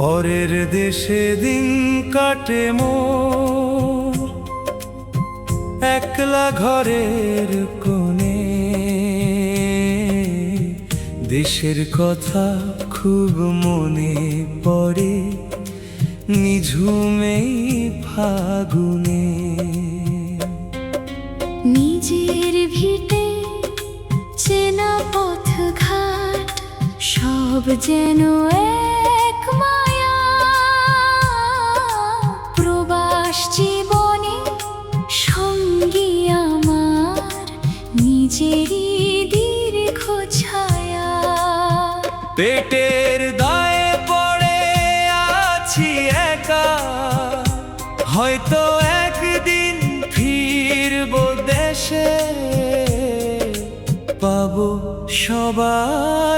পরের দেশে দিন কাটে মোর একলা ঘরের কোণে। দেশের কথা খুব মনে পড়ে নিঝুমেই ফাগুনে। নিজের ভিটে চেনা পথ ঘাট সব যেন এক মায়া। প্রবাস জীবনে সঙ্গী আমার নিজেরই দীর্ঘ ছায়া। পেটের দায়ে পড়ে আছি একা, হয়তো একদিন ফিরবো দেশে, পাবো সবার